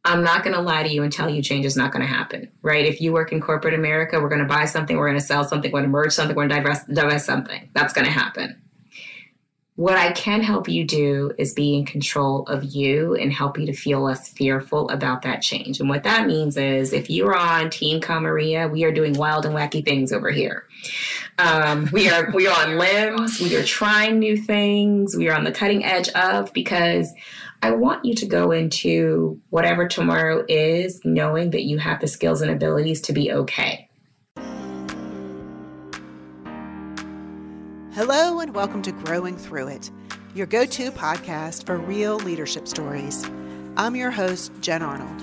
I'm not going to lie to you and tell you change is not going to happen, right? If you work in corporate America, we're going to buy something, we're going to sell something, we're going to merge something, we're going to divest something. That's going to happen. What I can help you do is be in control of you and help you to feel less fearful about that change. And what that means is if you're on Team Kamaria, we are doing wild and wacky things over here. We are on limbs. We are trying new things. We are on the cutting edge of, because I want you to go into whatever tomorrow is knowing that you have the skills and abilities to be okay. Hello and welcome to Growing Through It, your go-to podcast for real leadership stories. I'm your host, Jen Arnold.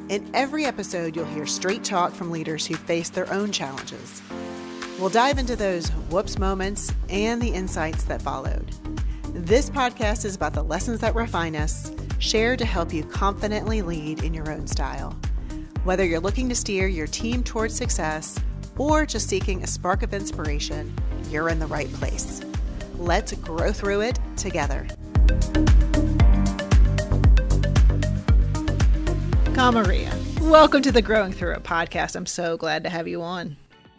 In every episode, you'll hear straight talk from leaders who face their own challenges. We'll dive into those whoops moments and the insights that followed. This podcast is about the lessons that refine us, shared to help you confidently lead in your own style. Whether you're looking to steer your team towards success or just seeking a spark of inspiration, you're in the right place. Let's grow through it together. Kamaria, welcome to the Growing Through It podcast. I'm so glad to have you on.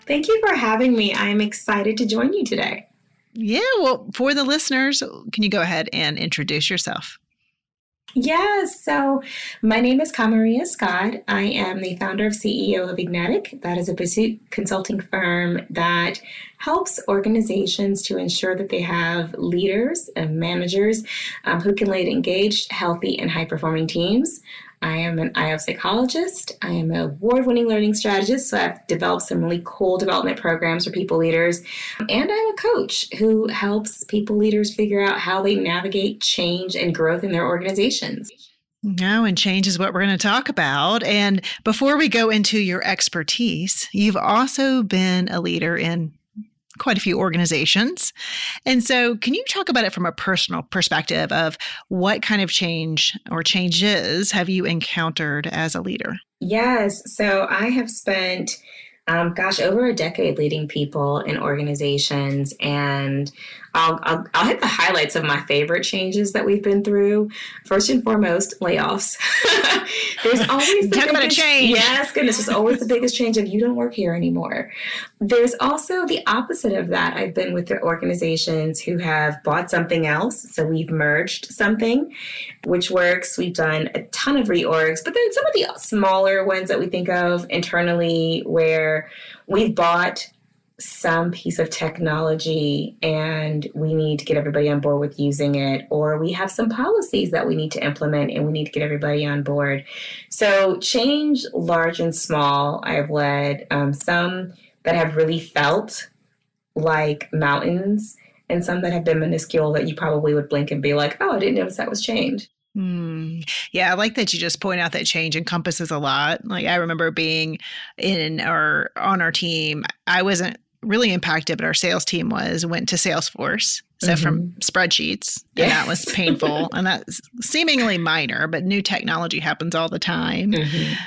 Thank you for having me. I am excited to join you today. Yeah, well, for the listeners, can you go ahead and introduce yourself? Yes. So my name is Kamaria Scott. I am the founder of CEO of Enetic. That is a boutique consulting firm that helps organizations to ensure that they have leaders and managers who can lead engaged, healthy, and high-performing teams. I am an IO psychologist. I am an award-winning learning strategist, so I've developed some really cool development programs for people leaders. And I'm a coach who helps people leaders figure out how they navigate change and growth in their organizations. No, and change is what we're going to talk about. And before we go into your expertise, you've also been a leader in quite a few organizations. And so can you talk about it from a personal perspective of what kind of change or changes have you encountered as a leader? Yes. So I have spent, over a decade leading people in organizations, and I'll hit the highlights of my favorite changes that we've been through. First and foremost, layoffs. There's always talk about a change. Yes, goodness, there's always the biggest change of you don't work here anymore. There's also the opposite of that. I've been with the organizations who have bought something else. So we've merged something, which works. We've done a ton of reorgs, but then some of the smaller ones that we think of internally where we've bought some piece of technology and we need to get everybody on board with using it, or we have some policies that we need to implement and we need to get everybody on board. So change, large and small, I've led some that have really felt like mountains and some that have been minuscule that you probably would blink and be like, oh, I didn't notice that was change. Yeah, I like that you just point out that change encompasses a lot. Like I remember being on our team, I wasn't really impacted, but our sales team went to Salesforce. So from spreadsheets, and that was painful. And that's seemingly minor, but new technology happens all the time.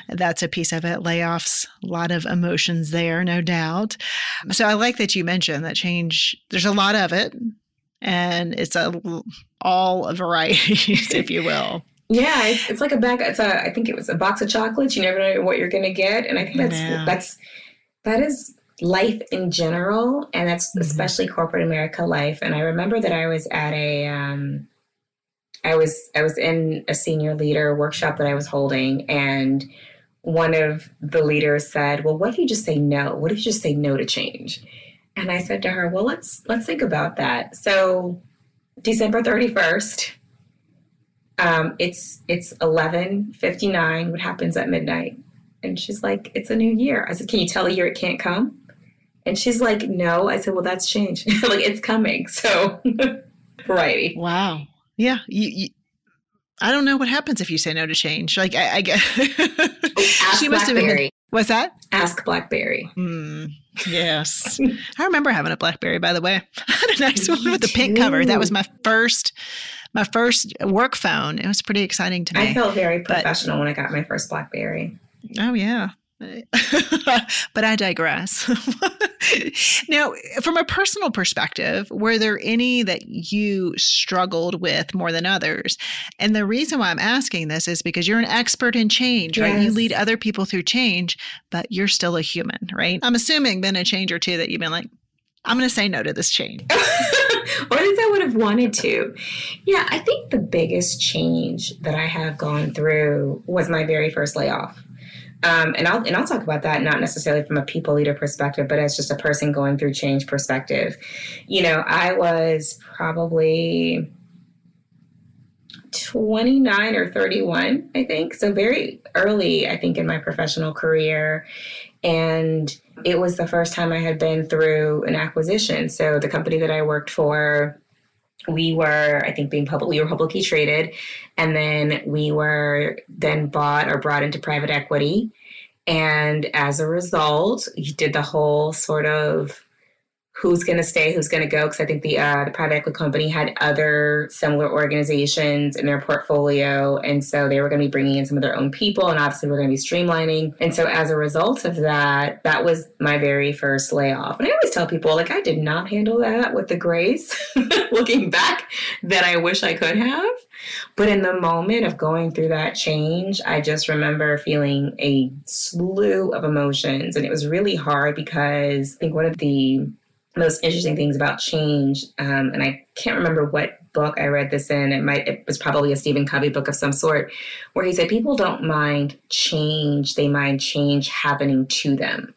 That's a piece of it. Layoffs, a lot of emotions there, no doubt. So I like that you mentioned that change, there's a lot of it. And it's all a varieties, if you will. Yeah, it's like I think it was a box of chocolates. You never know what you're going to get. And I think that is life in general. And that's especially corporate America life. And I remember that I was at I was in a senior leader workshop that I was holding, and one of the leaders said, well, what if you just say no? What if you just say no to change? And I said to her, well, let's think about that. So December 31st, it's 11:59. What happens at midnight? And she's like, it's a new year. I said, can you tell a year it can't come? And she's like, no. I said, well, that's change. Like, it's coming. So variety. Wow. Yeah. I don't know what happens if you say no to change. Like, I guess. Ask she must have been. What's that? Ask BlackBerry. Yes. I remember having a BlackBerry, by the way. I had a nice one with the pink cover. That was my first work phone. It was pretty exciting to me. I felt very professional when I got my first BlackBerry. Oh, yeah. But I digress. Now, from a personal perspective, were there any that you struggled with more than others? And the reason why I'm asking this is because you're an expert in change, right? Yes. You lead other people through change, but you're still a human, right? I'm assuming been a change or two that you've been like, I'm going to say no to this change. Or at least I would have wanted to. Yeah, I think the biggest change that I have gone through was my very first layoff. And I'll talk about that not necessarily from a people leader perspective, but as just a person going through change perspective. You know, I was probably 29 or 31, I think. So very early, I think, in my professional career. And it was the first time I had been through an acquisition. So the company that I worked for, we were, I think, we were publicly traded. And then we were then bought or brought into private equity. And as a result, you did the whole sort of who's going to stay, who's going to go. Because I think the private equity company had other similar organizations in their portfolio. And so they were going to be bringing in some of their own people. And obviously, we're going to be streamlining. And so as a result of that, that was my very first layoff. And I always tell people, like, I did not handle that with the grace, looking back, that I wish I could have. But in the moment of going through that change, I just remember feeling a slew of emotions. And it was really hard because I think one of the most interesting things about change, and I can't remember what book I read this in. It was probably a Stephen Covey book of some sort, where he said people don't mind change, they mind change happening to them.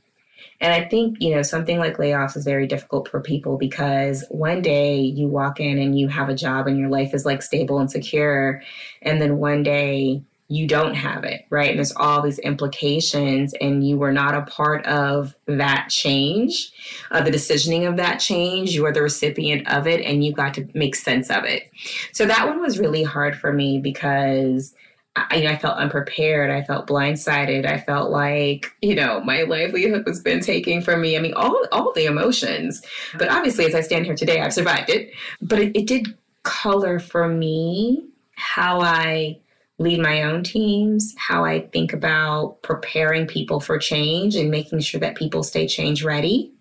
And I think, you know, something like layoffs is very difficult for people because one day you walk in and you have a job and your life is like stable and secure, and then one day you don't have it, right? And there's all these implications and you were not a part of that change, the decisioning of that change. You were the recipient of it and you got to make sense of it. So that one was really hard for me because I felt unprepared. I felt blindsided. I felt like, you know, my livelihood was been taken from me. I mean, all the emotions. But obviously, as I stand here today, I've survived it. But it did color for me how I lead my own teams, how I think about preparing people for change and making sure that people stay change ready.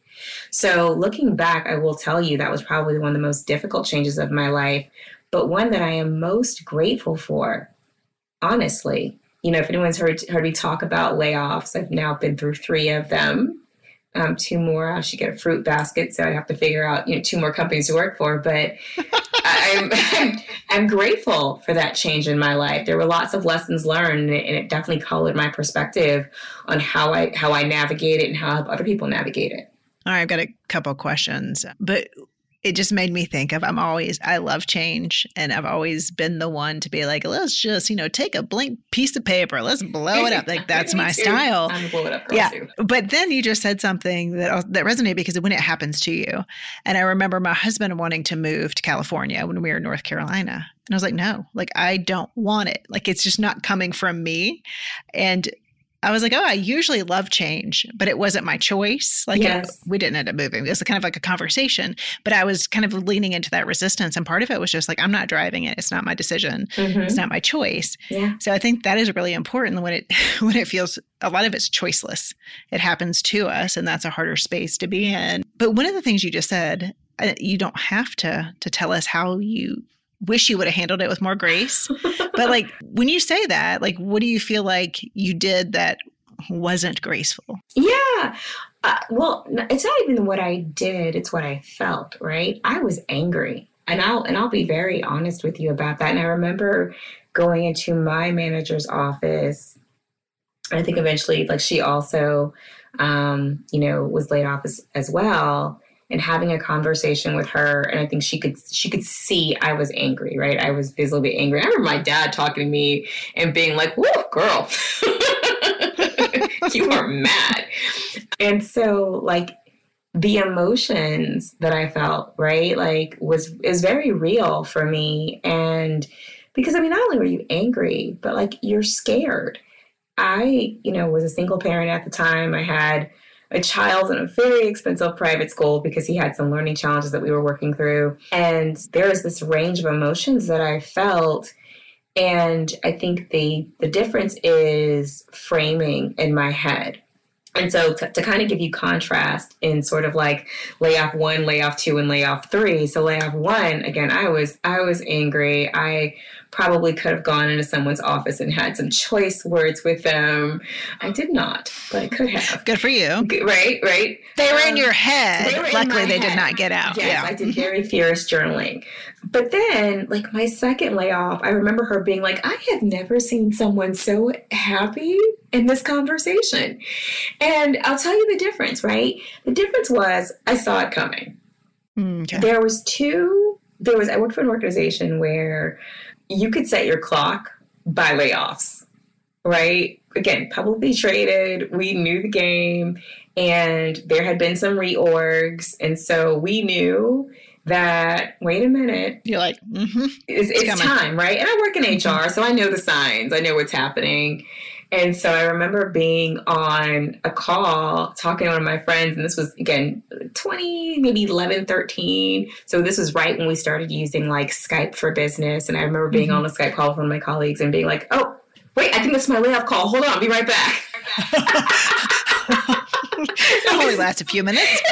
So looking back, I will tell you that was probably one of the most difficult changes of my life, but one that I am most grateful for, honestly. You know, if anyone's heard me talk about layoffs, I've now been through 3 of them. 2 more, I should get a fruit basket, so I have to figure out, you know, 2 more companies to work for. But I'm grateful for that change in my life. There were lots of lessons learned, and it definitely colored my perspective on how I navigate it and how I help other people navigate it. All right, I've got a couple questions, but it just made me think of, I love change, and I've always been the one to be like, let's just, you know, take a blank piece of paper, let's blow it up. Like that's my style. I'm gonna blow it up, girl, too. But then you just said something that resonated because when it happens to you, and I remember my husband wanting to move to California when we were in North Carolina. And I was like, no, like, I don't want it. Like, it's just not coming from me. And I was like, oh, I usually love change, but it wasn't my choice. Like, yes. We didn't end up moving. It was kind of like a conversation, but I was kind of leaning into that resistance. And part of it was just like, I'm not driving it. It's not my decision. Mm-hmm. It's not my choice. Yeah. So I think that is really important when it feels, a lot of it's choiceless. It happens to us, and that's a harder space to be in. But one of the things you just said, you don't have to tell us how you wish you would have handled it with more grace. But like, when you say that, like, what do you feel like you did that wasn't graceful? Yeah. Well, it's not even what I did. It's what I felt, right? I was angry. And I'll be very honest with you about that. And I remember going into my manager's office. I think eventually, like, she also, was laid off as well. And having a conversation with her, and I think she could see I was angry, right? I was visibly angry. I remember my dad talking to me and being like, "Whoa, girl, you are mad." And so, like, the emotions that I felt, right, like, is very real for me. And because, I mean, not only were you angry, but like, you're scared. I, was a single parent at the time. I had a child in a very expensive private school because he had some learning challenges that we were working through. And there was this range of emotions that I felt. And I think the difference is framing in my head, And so to kind of give you contrast in sort of like layoff 1, layoff 2, and layoff 3. So layoff 1, again, I was angry. I probably could have gone into someone's office and had some choice words with them. I did not, but I could have. Good for you. Right. They were in your head. Luckily, they did not get out. Yes, I did very fierce journaling. But then, like my second layoff, I remember her being like, I have never seen someone so happy in this conversation. And I'll tell you the difference, right? The difference was I saw it coming. Okay. I worked for an organization where you could set your clock by layoffs, right? Again, publicly traded, we knew the game, and there had been some reorgs. And so we knew that, wait a minute. You're like, it's time, right? And I work in HR, so I know the signs. I know what's happening. And so I remember being on a call talking to one of my friends, and this was, again, 2011, 13. So this was right when we started using like Skype for business. And I remember being on a Skype call with one of my colleagues and being like, oh, wait, I think that's my layoff call. Hold on, I'll be right back. It only lasts a few minutes.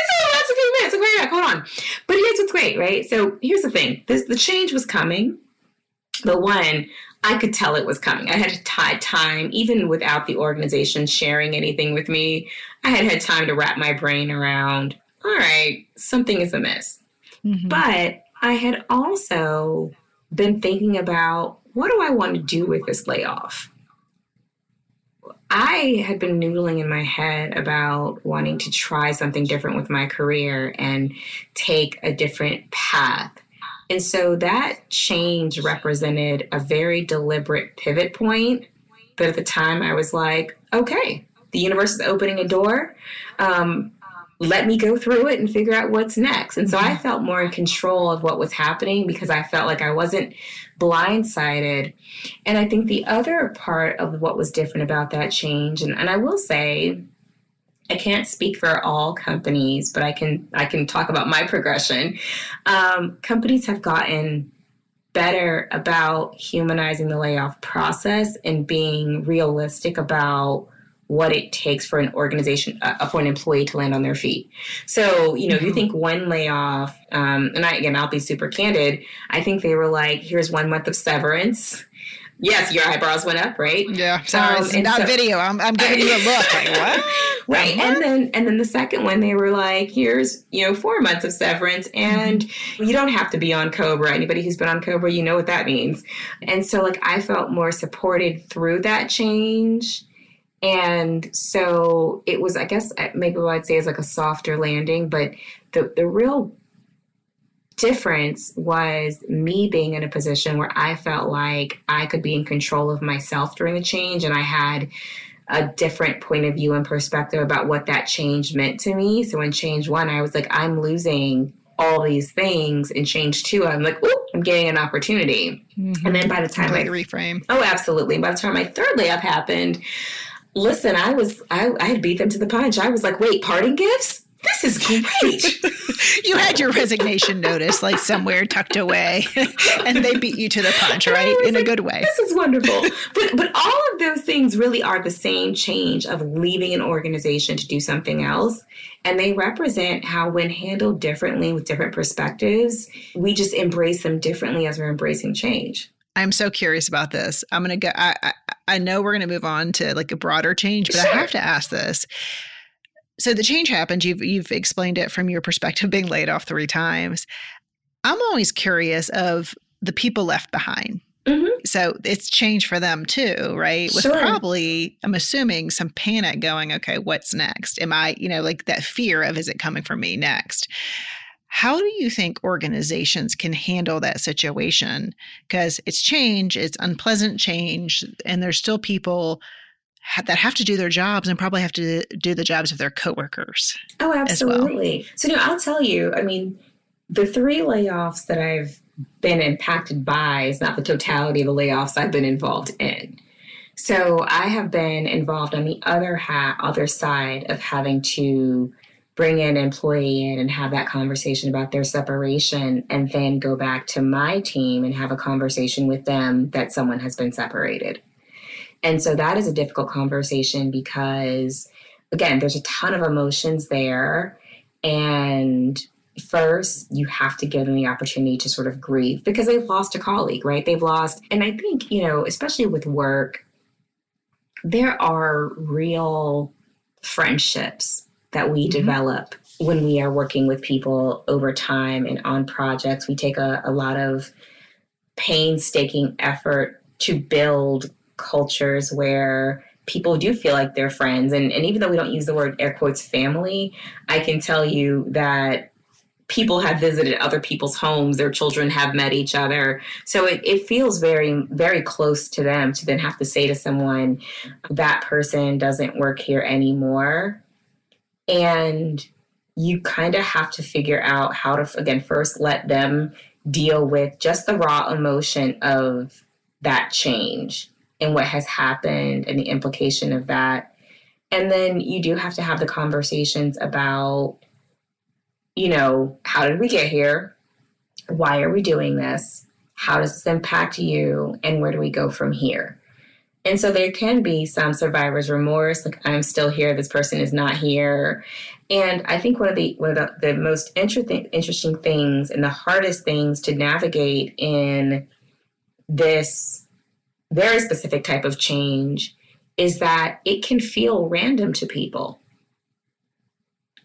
Okay, hold on. But here's what's great, right? So here's the thing. The change was coming. The one, I could tell it was coming. I had time, even without the organization sharing anything with me, I had time to wrap my brain around, all right, something is amiss. Mm-hmm. But I had also been thinking about, what do I want to do with this layoff? I had been noodling in my head about wanting to try something different with my career and take a different path. And so that change represented a very deliberate pivot point. But at the time I was like, okay, the universe is opening a door. Let me go through it and figure out what's next. And so I felt more in control of what was happening because I felt like I wasn't blindsided. And I think the other part of what was different about that change, and I will say, I can't speak for all companies, but I can talk about my progression. Companies have gotten better about humanizing the layoff process and being realistic about what it takes for an organization, for an employee to land on their feet. So, you think one layoff, and I'll be super candid. I think they were like, here's 1 month of severance. Yes, your eyebrows went up, right? Yeah, sorry, it's not video. I'm giving you a look. Like, what? Right, and then the second one, they were like, here's 4 months of severance, and you don't have to be on COBRA. Anybody who's been on COBRA, you know what that means. And so, like, I felt more supported through that change. And so it was, I guess, maybe what I'd say is like a softer landing, but the real difference was me being in a position where I felt like I could be in control of myself during the change, and I had a different point of view and perspective about what that change meant to me. So in change 1, I was like, I'm losing all these things. In change 2, I'm like, ooh, I'm getting an opportunity. Mm-hmm. And then by the time reframe. Oh, absolutely. By the time my third layoff happened, listen, I had beat them to the punch. I was like, wait, parting gifts? This is great. You had your resignation notice like somewhere tucked away and they beat you to the punch, right? In a good way. This is wonderful. But all of those things really are the same change of leaving an organization to do something else. And they represent how, when handled differently with different perspectives, we just embrace them differently as we're embracing change. I'm so curious about this. I'm going to go, I know we're going to move on to like a broader change, but Sure. I have to ask this. So the change happened. You've explained it from your perspective, being laid off 3 times. I'm always curious of the people left behind. Mm-hmm. So it's change for them too, right? With Sure. probably, I'm assuming, some panic going, okay, what's next? Am I, like that fear of, is it coming for me next? How do you think organizations can handle that situation? Because it's change, it's unpleasant change, and there's still people that have to do their jobs and probably have to do the jobs of their coworkers. Oh, absolutely. Well. So I'll tell you, the 3 layoffs that I've been impacted by is not the totality of the layoffs I've been involved in. So I have been involved on the other side of having to bring an employee in and have that conversation about their separation, and then go back to my team and have a conversation with them that someone has been separated. And so that is a difficult conversation because again, there's a ton of emotions there. And first, you have to give them the opportunity to sort of grieve because they've lost a colleague, right? They've lost. And I think, especially with work, there are real friendships that we develop when we are working with people over time and on projects. We take a lot of painstaking effort to build cultures where people do feel like they're friends. And even though we don't use the word air quotes family, I can tell you that people have visited other people's homes, their children have met each other. So it feels very, very close to them to then have to say to someone, that person doesn't work here anymore. And you kind of have to figure out how to, again, first let them deal with just the raw emotion of that change and what has happened and the implication of that. And then you do have to have the conversations about, how did we get here? Why are we doing this? How does this impact you? And where do we go from here? And so there can be some survivor's remorse, like I'm still here, this person is not here. And I think one of the most interesting things and the hardest things to navigate in this very specific type of change is that it can feel random to people,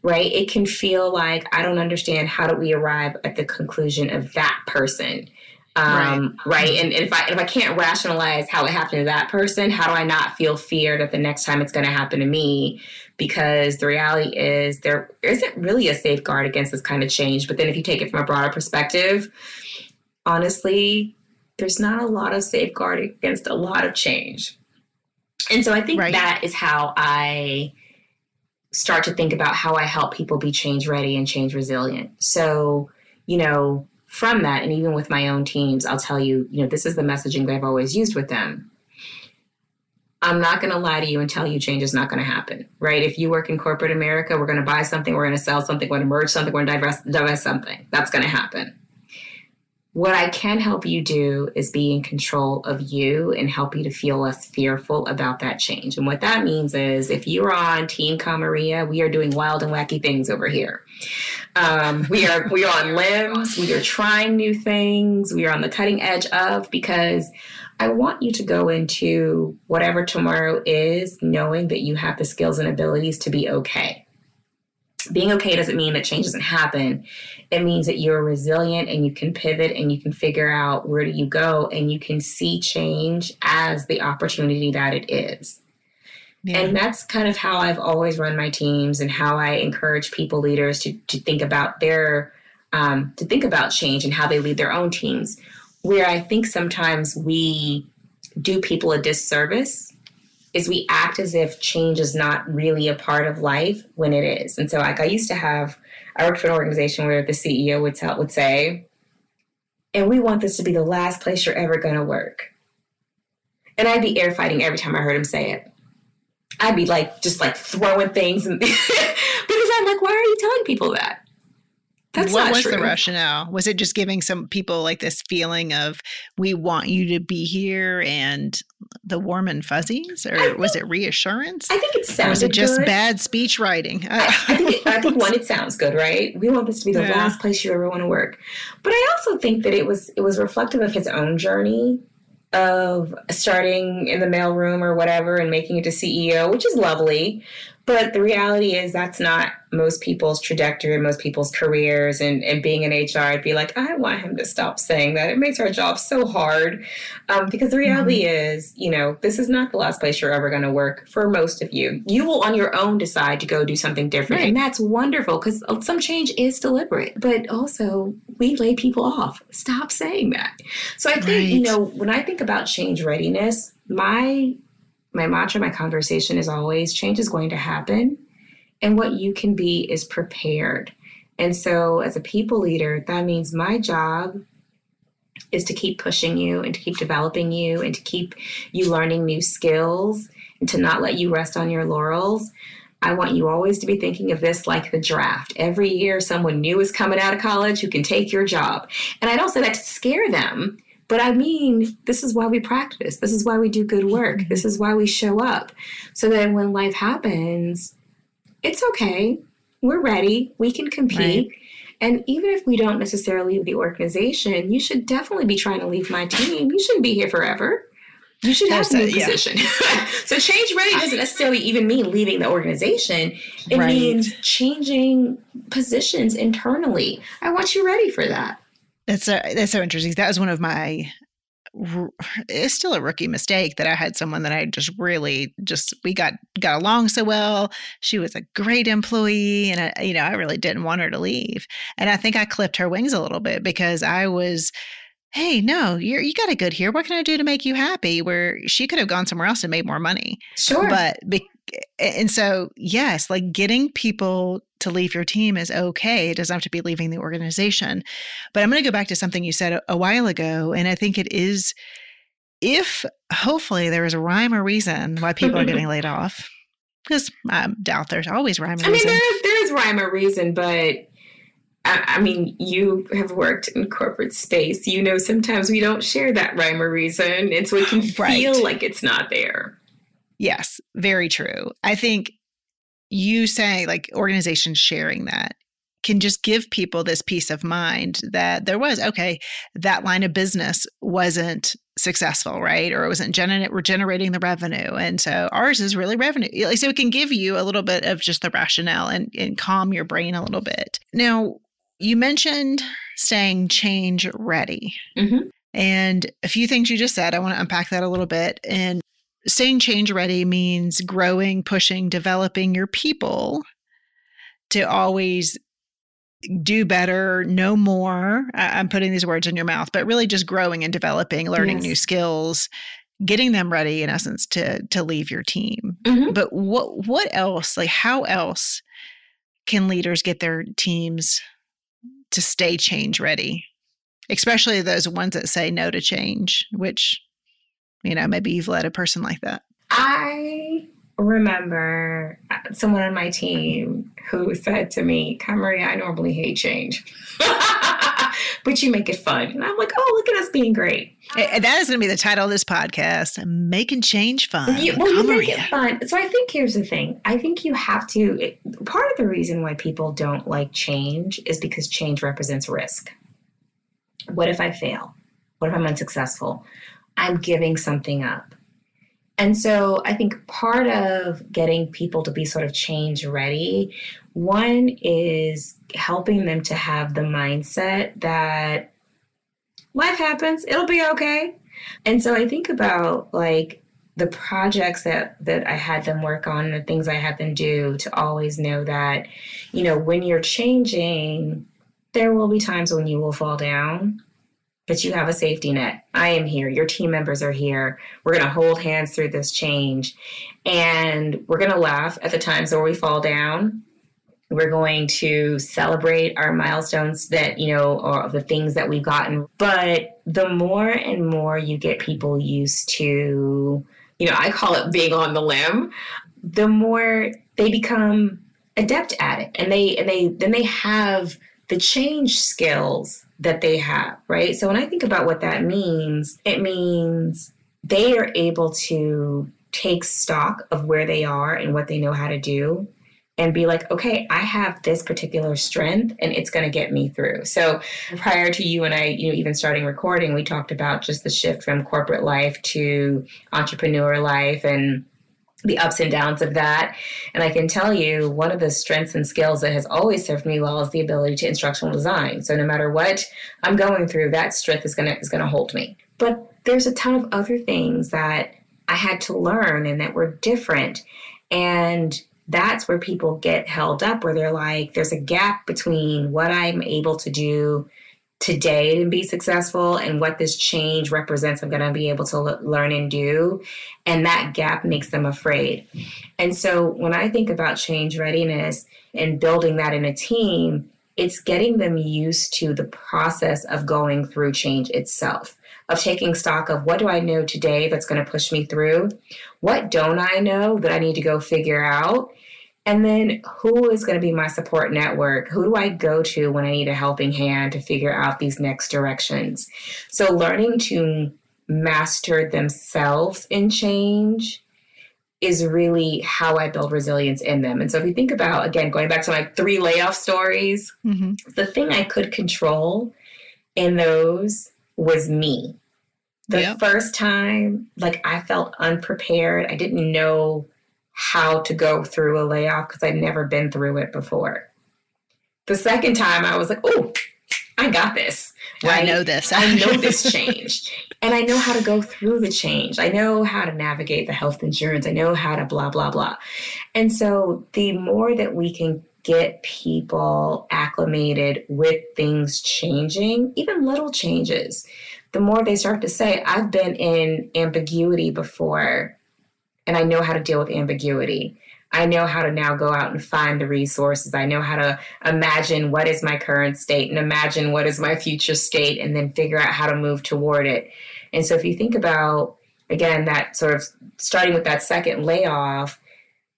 right? It can feel like, I don't understand, how do we arrive at the conclusion of that person? Right. And if I can't rationalize how it happened to that person, how do I not feel fear that the next time it's going to happen to me? Because the reality is there isn't really a safeguard against this kind of change. But then if you take it from a broader perspective, honestly, there's not a lot of safeguard against a lot of change. And so I think that is how I start to think about how I help people be change ready and change resilient. So, from that, and even with my own teams, I'll tell you, this is the messaging that I've always used with them. I'm not going to lie to you and tell you change is not going to happen, right? If you work in corporate America, we're going to buy something, we're going to sell something, we're going to merge something, we're going to divest something. That's going to happen. What I can help you do is be in control of you and help you to feel less fearful about that change. And what that means is if you're on Team Kamaria, we are doing wild and wacky things over here. We are on limbs. We are trying new things. We are on the cutting edge of, because I want you to go into whatever tomorrow is knowing that you have the skills and abilities to be okay. Being okay doesn't mean that change doesn't happen. It means that you're resilient and you can pivot and you can figure out where do you go and you can see change as the opportunity that it is. Yeah. And that's kind of how I've always run my teams and how I encourage people leaders to think about to think about change and how they lead their own teams. Where I think sometimes we do people a disservice is we act as if change is not really a part of life when it is. And so I worked for an organization where the CEO would say, and we want this to be the last place you're ever going to work. And I'd be air fighting every time I heard him say it. I'd be just throwing things. Because I'm like, why are you telling people that? That's what not was true. The rationale? Was it just giving some people this feeling of, we want you to be here and the warm and fuzzies? Or was it reassurance? I think it sounded good. Or was it just good? Bad speech writing? I think one, it sounds good, right? We want this to be the last place you ever want to work. But I also think that it was reflective of his own journey of starting in the mailroom or whatever and making it to CEO, which is lovely. But the reality is that's not most people's trajectory, most people's careers. And being in HR, I'd be like, I want him to stop saying that. It makes our job so hard. Because the reality is, this is not the last place you're ever going to work for most of you. You will on your own decide to go do something different. Right. And that's wonderful because some change is deliberate. But also, we lay people off. Stop saying that. So I think, when I think about change readiness, my mantra, my conversation is always change is going to happen. And what you can be is prepared. And so as a people leader, that means my job is to keep pushing you and to keep developing you and to keep you learning new skills and to not let you rest on your laurels. I want you always to be thinking of this like the draft. Every year, someone new is coming out of college who can take your job. And I don't say that to scare them. But I mean, this is why we practice. This is why we do good work. This is why we show up. So that when life happens, it's okay. We're ready. We can compete. Right. And even if we don't necessarily leave the organization, you should definitely be trying to leave my team. You shouldn't be here forever. You should have a new position. So change ready doesn't necessarily even mean leaving the organization. It means changing positions internally. I want you ready for that. That's so interesting. That was one of my, it's still a rookie mistake that I had someone that I we got along so well. She was a great employee, and I really didn't want her to leave. And I think I clipped her wings a little bit because I was, hey, no, you got it good here. What can I do to make you happy? Where she could have gone somewhere else and made more money. Sure. And so, yes, like getting people to leave your team is okay. It doesn't have to be leaving the organization. But I'm going to go back to something you said a while ago. And I think it is, if hopefully there is a rhyme or reason why people are getting laid off, because I doubt there's always rhyme or reason. There is rhyme or reason, but I mean, you have worked in corporate space. Sometimes we don't share that rhyme or reason. And so it can feel like it's not there. Yes, very true. I think you saying like organizations sharing that can just give people this peace of mind that there was, okay, that line of business wasn't successful, right? Or it wasn't generating the revenue. And so ours is really revenue. So it can give you a little bit of just the rationale and calm your brain a little bit. Now, you mentioned staying change ready. Mm-hmm. And a few things you just said, I want to unpack that a little bit. And staying change ready means growing, pushing, developing your people to always do better, know more. I'm putting these words in your mouth, but really just growing and developing, learning new skills, getting them ready in essence to leave your team. Mm-hmm. But what else, like how else can leaders get their teams to stay change ready? Especially those ones that say no to change, which, maybe you've led a person like that. I remember someone on my team who said to me, Kamaria, I normally hate change, but you make it fun. And I'm like, oh, look at us being great. And that is going to be the title of this podcast, Making Change Fun. You make it fun. So I think here's the thing. I think you have to, part of the reason why people don't like change is because change represents risk. What if I fail? What if I'm unsuccessful? I'm giving something up. And so I think part of getting people to be sort of change ready, one is helping them to have the mindset that life happens, it'll be okay. And so I think about like the projects that I had them work on, the things I had them do, to always know that, when you're changing, there will be times when you will fall down. But you have a safety net. I am here. Your team members are here. We're going to hold hands through this change. And we're going to laugh at the times where we fall down. We're going to celebrate our milestones that, or the things that we've gotten. But the more and more you get people used to, I call it being on the limb, the more they become adept at it. And they have the change skills that they have, right? So when I think about what that means, it means they are able to take stock of where they are and what they know how to do and be like, okay, I have this particular strength and it's going to get me through. So prior to you and I, even starting recording, we talked about just the shift from corporate life to entrepreneur life and the ups and downs of that. And I can tell you, one of the strengths and skills that has always served me well is the ability to instructional design. So no matter what I'm going through, that strength is going to hold me. But there's a ton of other things that I had to learn and that were different. And that's where people get held up, where they're like, there's a gap between what I'm able to do today to be successful and what this change represents I'm going to be able to learn and do. And that gap makes them afraid. And so when I think about change readiness and building that in a team, it's getting them used to the process of going through change itself, of taking stock of what do I know today that's going to push me through? What don't I know that I need to go figure out? And then who is going to be my support network? Who do I go to when I need a helping hand to figure out these next directions? So learning to master themselves in change is really how I build resilience in them. And so if you think about, again, going back to my 3 layoff stories, the thing I could control in those was me. The first time, like, I felt unprepared. I didn't know how to go through a layoff because I'd never been through it before. The second time I was like, oh, I got this. Right? I know this. I know this change. And I know how to go through the change. I know how to navigate the health insurance. I know how to blah, blah, blah. And so the more that we can get people acclimated with things changing, even little changes, the more they start to say, I've been in ambiguity before, and I know how to deal with ambiguity. I know how to now go out and find the resources. I know how to imagine what is my current state and imagine what is my future state and then figure out how to move toward it. And so if you think about, again, that sort of starting with that second layoff,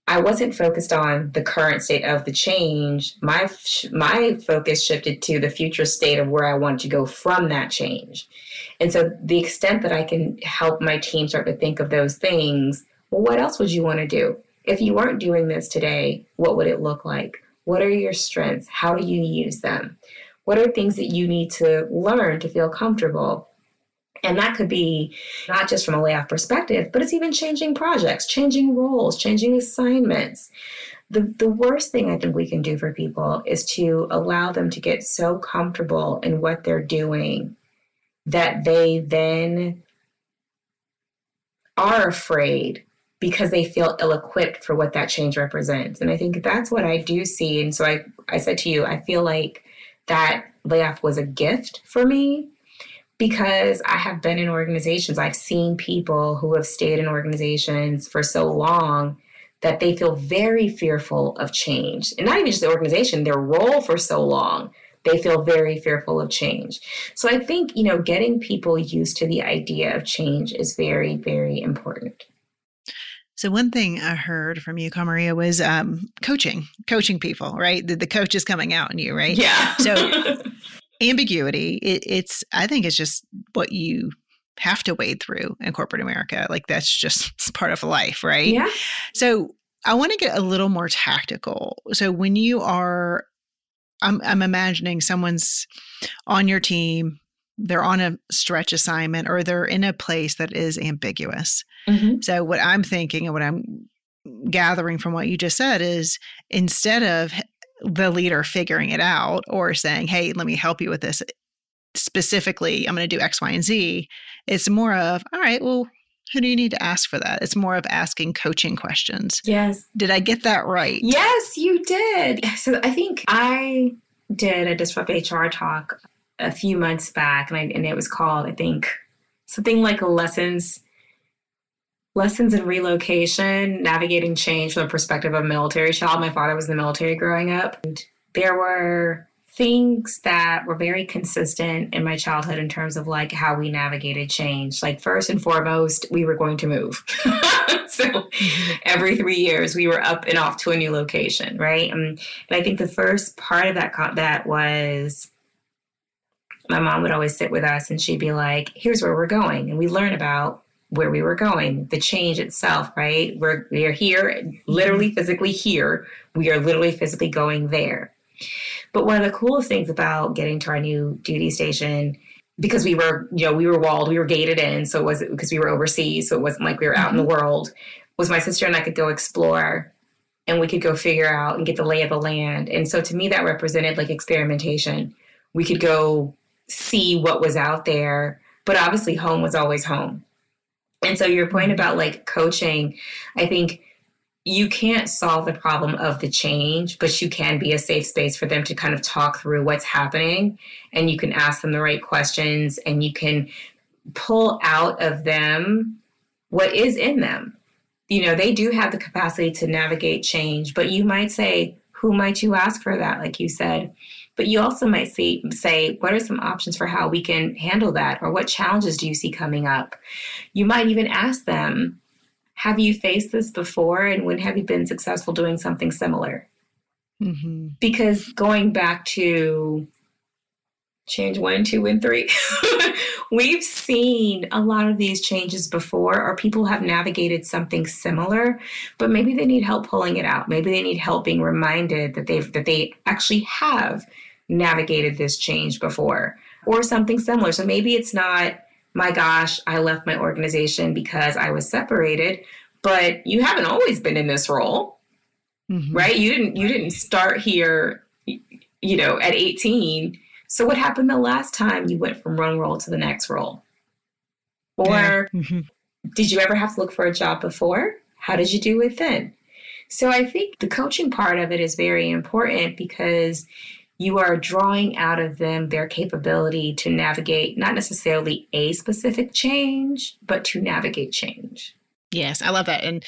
I wasn't focused on the current state of the change. My focus shifted to the future state of where I wanted to go from that change. And so the extent that I can help my team start to think of those things, well, what else would you want to do? If you weren't doing this today, what would it look like? What are your strengths? How do you use them? What are things that you need to learn to feel comfortable? And that could be not just from a layoff perspective, but it's even changing projects, changing roles, changing assignments. The worst thing I think we can do for people is to allow them to get so comfortable in what they're doing that they then are afraid because they feel ill-equipped for what that change represents. And I think that's what I do see. And so I said to you, I feel like that layoff was a gift for me because I have been in organizations. I've seen people who have stayed in organizations for so long that they feel very fearful of change. And not even just the organization, their role for so long, they feel very fearful of change. So I think, getting people used to the idea of change is very, very important. So one thing I heard from you, Kamaria, was coaching people, right? The coach is coming out in you, right? Yeah. So ambiguity, I think it's just what you have to wade through in corporate America. Like that's just part of life, right? Yeah. So I want to get a little more tactical. So when you are, I'm imagining someone's on your team, they're on a stretch assignment or they're in a place that is ambiguous. Mm-hmm. So what I'm thinking and what I'm gathering from what you just said is instead of the leader figuring it out or saying, hey, let me help you with this, specifically, I'm going to do X, Y, and Z, it's more of, all right, well, who do you need to ask for that? It's more of asking coaching questions. Yes. Did I get that right? Yes, you did. So I think I did a Disrupt HR talk a few months back, and it was called, I think, something like Lessons in Relocation, Navigating Change from the Perspective of a Military Child. My father was in the military growing up. And there were things that were very consistent in my childhood in terms of like how we navigated change. Like first and foremost, we were going to move. So every 3 years we were up and off to a new location, right? And I think the first part of that was my mom would always sit with us and she'd be like, here's where we're going. And we learn about where we were going, the change itself, right? We are here, literally physically here. We are literally physically going there. But one of the coolest things about getting to our new duty station, because we were walled, we were gated in, so it wasn't because we were overseas, so it wasn't like we were out in the world, was my sister and I could go explore and we could go figure out and get the lay of the land. And so to me, that represented like experimentation. We could go see what was out there, but obviously home was always home. And so your point about like coaching, I think you can't solve the problem of the change, but you can be a safe space for them to kind of talk through what's happening, and you can ask them the right questions and you can pull out of them what is in them. They do have the capacity to navigate change, but you might say, who might you ask for that? Like you said, but you also might say, what are some options for how we can handle that? Or what challenges do you see coming up? You might even ask them, have you faced this before? And when have you been successful doing something similar? Mm-hmm. Because going back to Change 1, 2, and 3. We've seen a lot of these changes before, or people have navigated something similar, but maybe they need help pulling it out. Maybe they need help being reminded that they actually have navigated this change before, or something similar. So maybe it's not, my gosh, I left my organization because I was separated, but you haven't always been in this role, right? You didn't start here, at 18. So what happened the last time you went from one role to the next role? Or did you ever have to look for a job before? How did you do it then? So I think the coaching part of it is very important, because you are drawing out of them their capability to navigate not necessarily a specific change, but to navigate change. Yes, I love that. And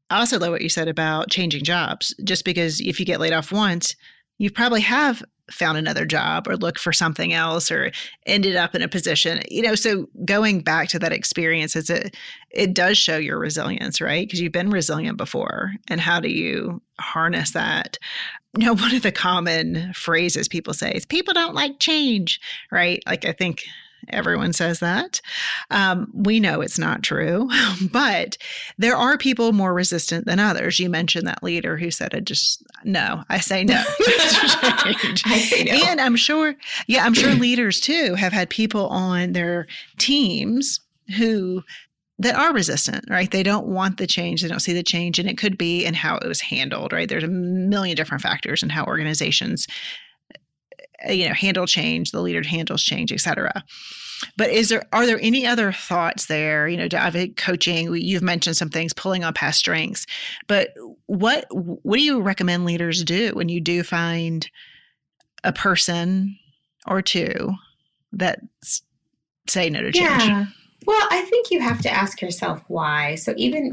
I also love what you said about changing jobs. Just because if you get laid off once, you probably have found another job or looked for something else or ended up in a position, so going back to that experience, it does show your resilience, right? Because you've been resilient before. And how do you harness that? One of the common phrases people say is people don't like change, right? Like, I think everyone says that. We know it's not true, but there are people more resistant than others. You mentioned that leader who said, I say no. I say no. And I'm sure leaders too have had people on their teams that are resistant, right? They don't want the change. They don't see the change. And it could be in how it was handled, right? There's a million different factors in how organizations handle change, the leader handles change, et cetera. But are there any other thoughts there? David, coaching, you've mentioned some things, pulling on past strengths, but what do you recommend leaders do when you do find a person or two that say no to change? Yeah. Well, I think you have to ask yourself why. So even,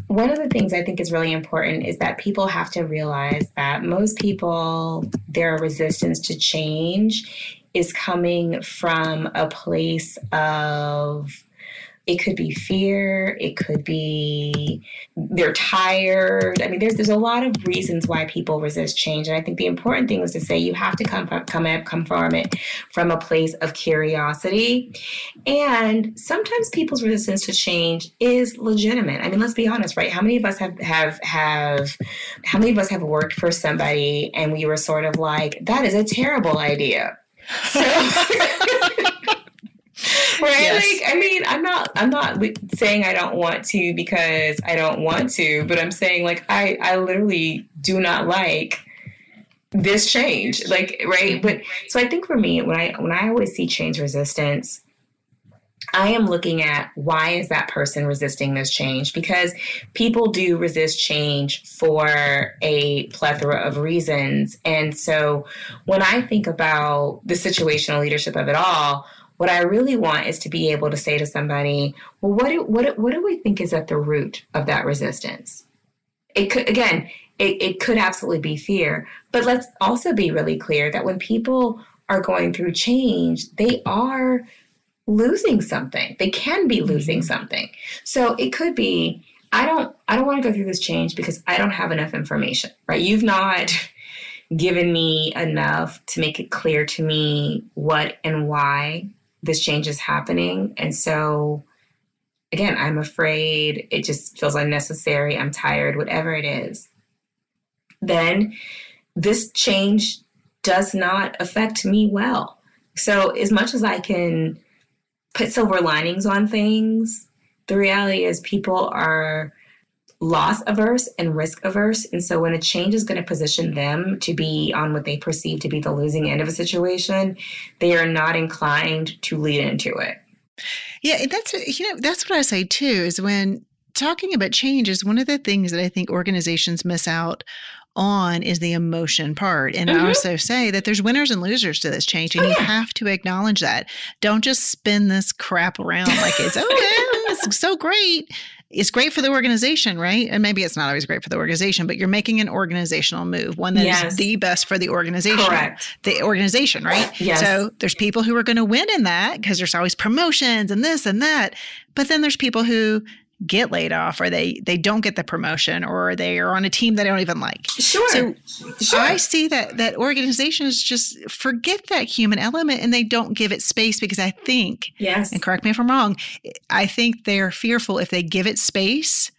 one of the things I think is really important is that people have to realize that most people, their resistance to change is coming from a place of, it could be fear, it could be they're tired. I mean, there's a lot of reasons why people resist change. And I think the important thing is to say you have to come from it from a place of curiosity. And sometimes people's resistance to change is legitimate. I mean, let's be honest, right? How many of us have worked for somebody and we were sort of like, that is a terrible idea. So right? Yes. Like, I mean, I'm not saying I don't want to because I don't want to, but I'm saying like, I literally do not like this change, like, right? But so I think for me, when I always see change resistance, I am looking at why is that person resisting this change? Because people do resist change for a plethora of reasons. And so when I think about the situational leadership of it all, what I really want is to be able to say to somebody, well, what do we think is at the root of that resistance? It could absolutely be fear, but let's also be really clear that when people are going through change, they are losing something. They can be losing something. So it could be, I don't want to go through this change because I don't have enough information, right? You've not given me enough to make it clear to me what and why this change is happening. And so, again, I'm afraid, it just feels unnecessary, I'm tired, whatever it is. Then this change does not affect me well. So as much as I can put silver linings on things, the reality is people are loss averse and risk averse. And so when a change is going to position them to be on what they perceive to be the losing end of a situation, they are not inclined to lead into it. Yeah, that's what I say too, is when talking about change is one of the things that I think organizations miss out on is the emotion part. And I also say that there's winners and losers to this change, and you have to acknowledge that. Don't just spin this crap around like it's, it's so great. It's great for the organization, right? And maybe it's not always great for the organization, but you're making an organizational move, one that is the best for the organization. Correct. The organization, right? Yes. So there's people who are going to win in that because there's always promotions and this and that. But then there's people who get laid off, or they don't get the promotion, or they are on a team that I don't even like. Sure. So I see that organizations just forget that human element and they don't give it space, because I think, yes, and correct me if I'm wrong, I think they're fearful if they give it space,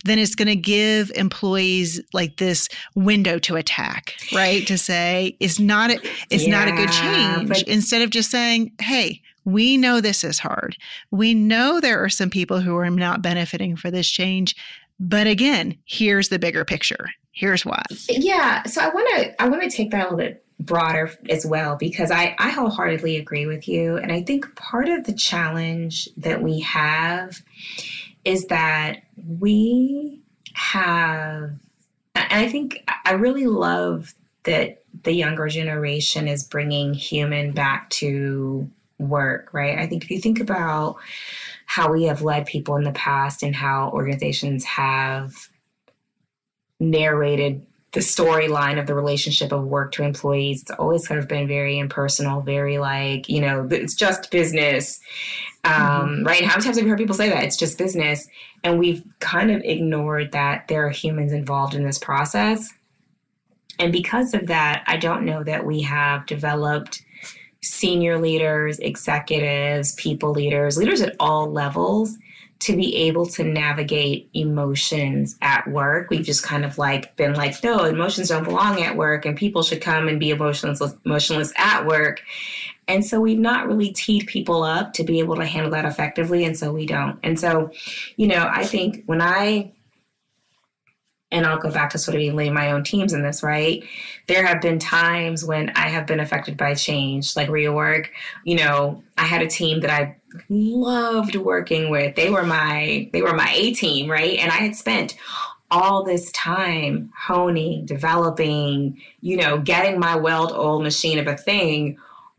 then it's going to give employees like this window to attack, right? To say it's not a good change, instead of just saying, hey, we know this is hard. We know there are some people who are not benefiting for this change. But again, here's the bigger picture. Here's why. Yeah. So I want to take that a little bit broader as well, because I wholeheartedly agree with you. And I think part of the challenge that we have is that we have, and I think I really love that the younger generation is bringing human back to work, right? I think if you think about how we have led people in the past and how organizations have narrated the storyline of the relationship of work to employees, it's always kind of been very impersonal, very like, it's just business, right? And how many times have you heard people say that? It's just business. And we've kind of ignored that there are humans involved in this process. And because of that, I don't know that we have developed senior leaders, executives, people leaders at all levels to be able to navigate emotions at work. We've just kind of been like, no, emotions don't belong at work and people should come and be emotionless at work. And so we've not really teed people up to be able to handle that effectively. And so we don't. And so, I think and I'll go back to sort of leading my own teams in this, right? There have been times when I have been affected by change, like reorg. I had a team that I loved working with. They were my A team, right? And I had spent all this time honing, developing, getting my well-oiled machine of a thing,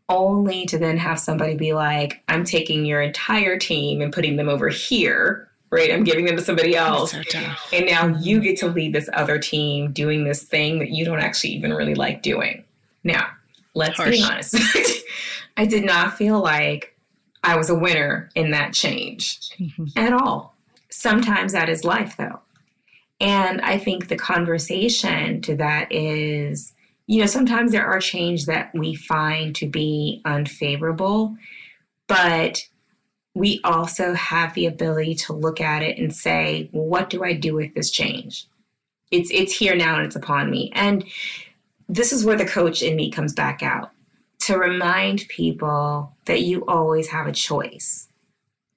only to then have somebody be like, I'm taking your entire team and putting them over here. Right. I'm giving them to somebody else. So and now you get to lead this other team doing this thing that you don't actually even really like doing. Now, let's be honest. I did not feel like I was a winner in that change at all. Sometimes that is life, though. And I think the conversation to that is, sometimes there are change that we find to be unfavorable, but we also have the ability to look at it and say, well, what do I do with this change? It's here now and it's upon me. And this is where the coach in me comes back out, to remind people that you always have a choice.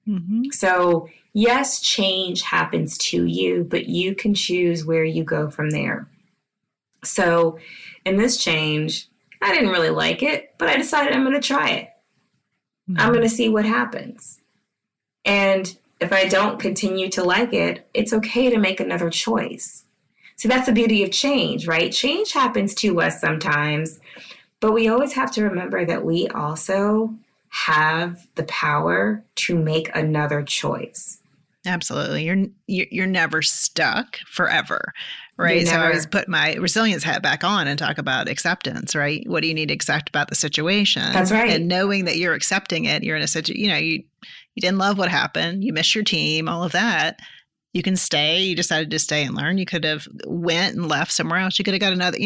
Mm-hmm. So yes, change happens to you, but you can choose where you go from there. So in this change, I didn't really like it, but I decided I'm going to try it. Mm-hmm. I'm going to see what happens. And if I don't continue to like it, it's okay to make another choice. So that's the beauty of change, right? Change happens to us sometimes, but we always have to remember that we also have the power to make another choice. Absolutely. You're never stuck forever, right? So I always put my resilience hat back on and talk about acceptance, right? What do you need to accept about the situation? That's right. And knowing that you're accepting it, you're in a situation, you didn't love what happened, you missed your team, all of that. You can stay. You decided to stay and learn. You could have went and left somewhere else. You could have got another,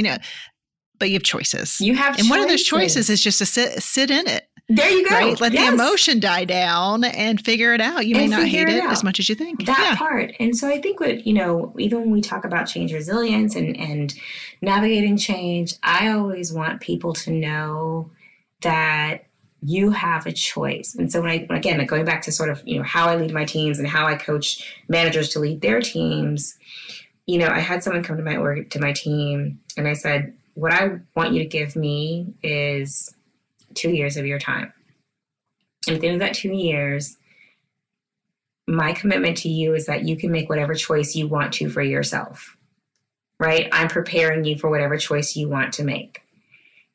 but you have choices. You have choices. And one of those choices is just to sit in it. There you go. Right? Let the emotion die down and figure it out. You may not hate it as much as you think. That part. And so I think even when we talk about change resilience and navigating change, I always want people to know that you have a choice. And so again, going back to sort of, how I lead my teams and how I coach managers to lead their teams, I had someone come to my team and I said, what I want you to give me is 2 years of your time. And at the end of that 2 years, my commitment to you is that you can make whatever choice you want to for yourself, right? I'm preparing you for whatever choice you want to make.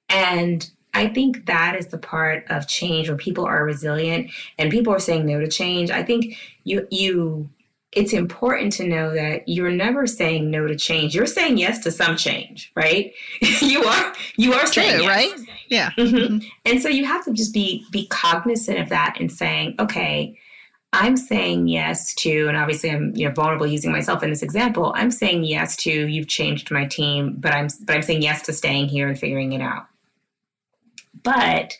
And I think that is the part of change when people are resilient and people are saying no to change. I think it's important to know that you're never saying no to change. You're saying yes to some change, right? you are saying yes. Right? Yeah. Mm-hmm. And so you have to just be cognizant of that and saying, okay, I'm saying yes to, and obviously I'm vulnerable using myself in this example. I'm saying yes to, you've changed my team, but I'm saying yes to staying here and figuring it out. But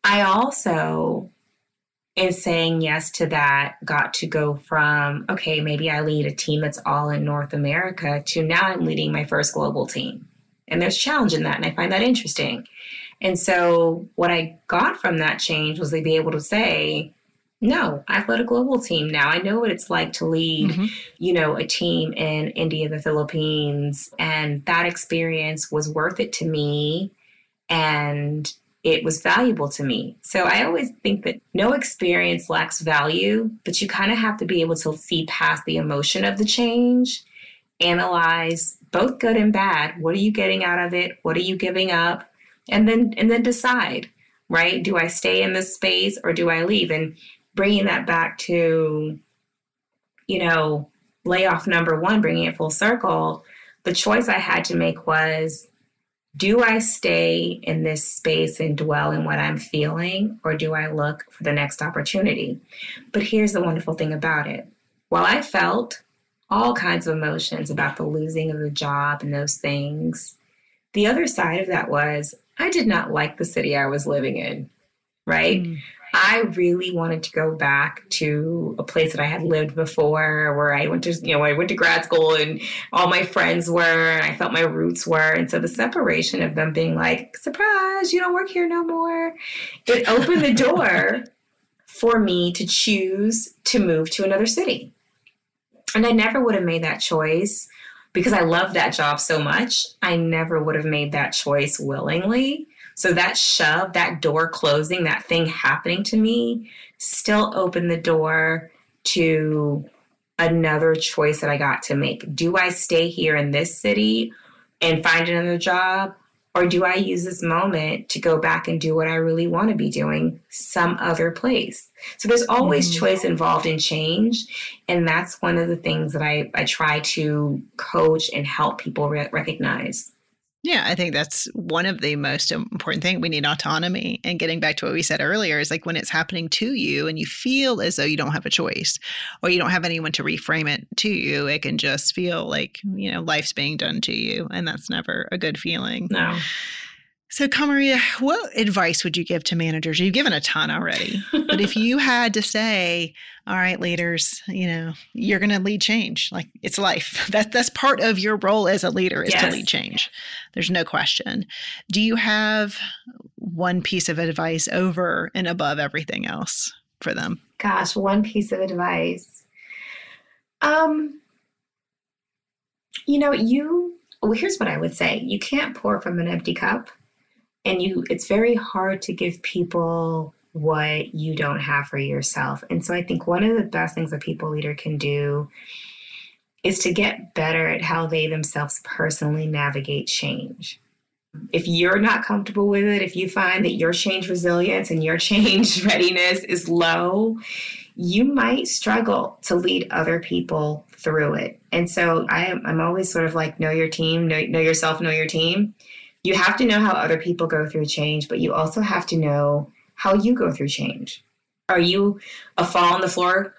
I also, in saying yes to that, got to go from, okay, maybe I lead a team that's all in North America, to now I'm leading my first global team. And there's challenge in that, and I find that interesting. And so what I got from that change was to be able to say, no, I've led a global team now. I know what it's like to lead, a team in India, the Philippines. And that experience was worth it to me. And it was valuable to me. So I always think that no experience lacks value, but you kind of have to be able to see past the emotion of the change, analyze both good and bad. What are you getting out of it? What are you giving up? And then decide, right? Do I stay in this space or do I leave? And bringing that back to, layoff number one, bringing it full circle, the choice I had to make was, do I stay in this space and dwell in what I'm feeling, or do I look for the next opportunity? But here's the wonderful thing about it. While I felt all kinds of emotions about the losing of the job and those things, the other side of that was I did not like the city I was living in, right? I really wanted to go back to a place that I had lived before, where I went to, I went to grad school and all my friends were, and I felt my roots were. And so the separation of them being like, surprise, you don't work here no more, it opened the door for me to choose to move to another city. And I never would have made that choice because I love that job so much. I never would have made that choice willingly. So that shove, that door closing, that thing happening to me still opened the door to another choice that I got to make. Do I stay here in this city and find another job? Or do I use this moment to go back and do what I really want to be doing some other place? So there's always choice involved in change. And that's one of the things that I try to coach and help people recognize. Yeah, I think that's one of the most important things. We need autonomy. And getting back to what we said earlier is like when it's happening to you and you feel as though you don't have a choice or you don't have anyone to reframe it to you, it can just feel like, life's being done to you. And that's never a good feeling. No. So, Kamaria, what advice would you give to managers? You've given a ton already. But if you had to say, all right, leaders, you're going to lead change. Like, it's life. That's part of your role as a leader is to lead change. There's no question. Do you have one piece of advice over and above everything else for them? Gosh, one piece of advice. Here's what I would say. You can't pour from an empty cup. And it's very hard to give people what you don't have for yourself. And so I think one of the best things a people leader can do is to get better at how they themselves personally navigate change. If you're not comfortable with it, if you find that your change resilience and your change readiness is low, you might struggle to lead other people through it. And so I'm always sort of like, know your team, know yourself, know your team. You have to know how other people go through change, but you also have to know how you go through change. Are you a fall on the floor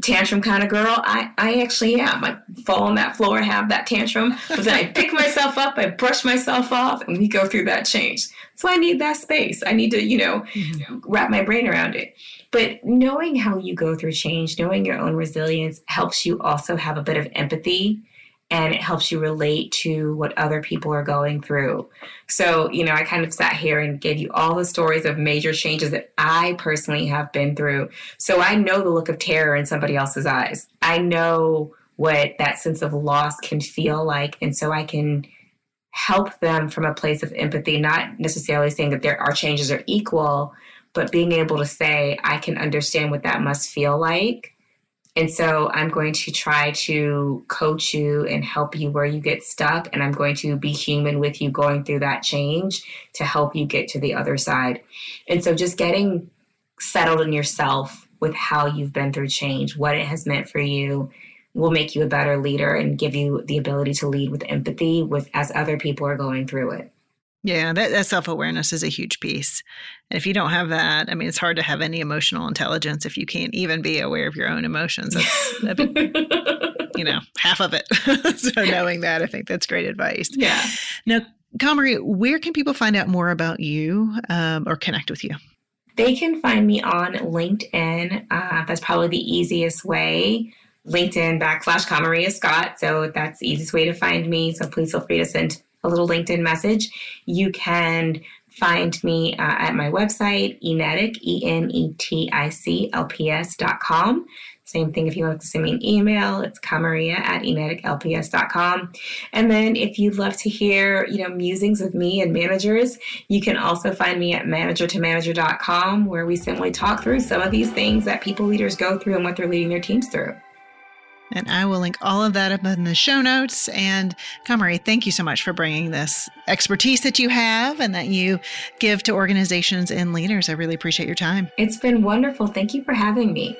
tantrum kind of girl? I actually am. I fall on that floor, have that tantrum, but then I pick myself up, I brush myself off, and we go through that change. So I need that space. I need to, wrap my brain around it. But knowing how you go through change, knowing your own resilience helps you also have a bit of empathy. And it helps you relate to what other people are going through. So, I kind of sat here and gave you all the stories of major changes that I personally have been through. So I know the look of terror in somebody else's eyes. I know what that sense of loss can feel like. And so I can help them from a place of empathy, not necessarily saying that our changes are equal, but being able to say, I can understand what that must feel like. And so I'm going to try to coach you and help you where you get stuck. And I'm going to be human with you going through that change to help you get to the other side. And so just getting settled in yourself with how you've been through change, what it has meant for you, will make you a better leader and give you the ability to lead with empathy as other people are going through it. Yeah, that self-awareness is a huge piece. And if you don't have that, I mean, it's hard to have any emotional intelligence if you can't even be aware of your own emotions. That's a big, half of it. So knowing that, I think that's great advice. Yeah. Now, Kamaria, where can people find out more about you or connect with you? They can find me on LinkedIn. That's probably the easiest way. LinkedIn.com/Kamaria Scott. So that's the easiest way to find me. So please feel free to send a little LinkedIn message. You can find me at my website, Enetic, ENETICLPS.com. Same thing if you want to send me an email, it's Kamaria@EneticLPS.com. And then if you'd love to hear, musings of me and managers, you can also find me at managertomanager.com, where we simply talk through some of these things that people leaders go through and what they're leading their teams through. And I will link all of that up in the show notes. And Kamaria, thank you so much for bringing this expertise that you have and that you give to organizations and leaders. I really appreciate your time. It's been wonderful. Thank you for having me.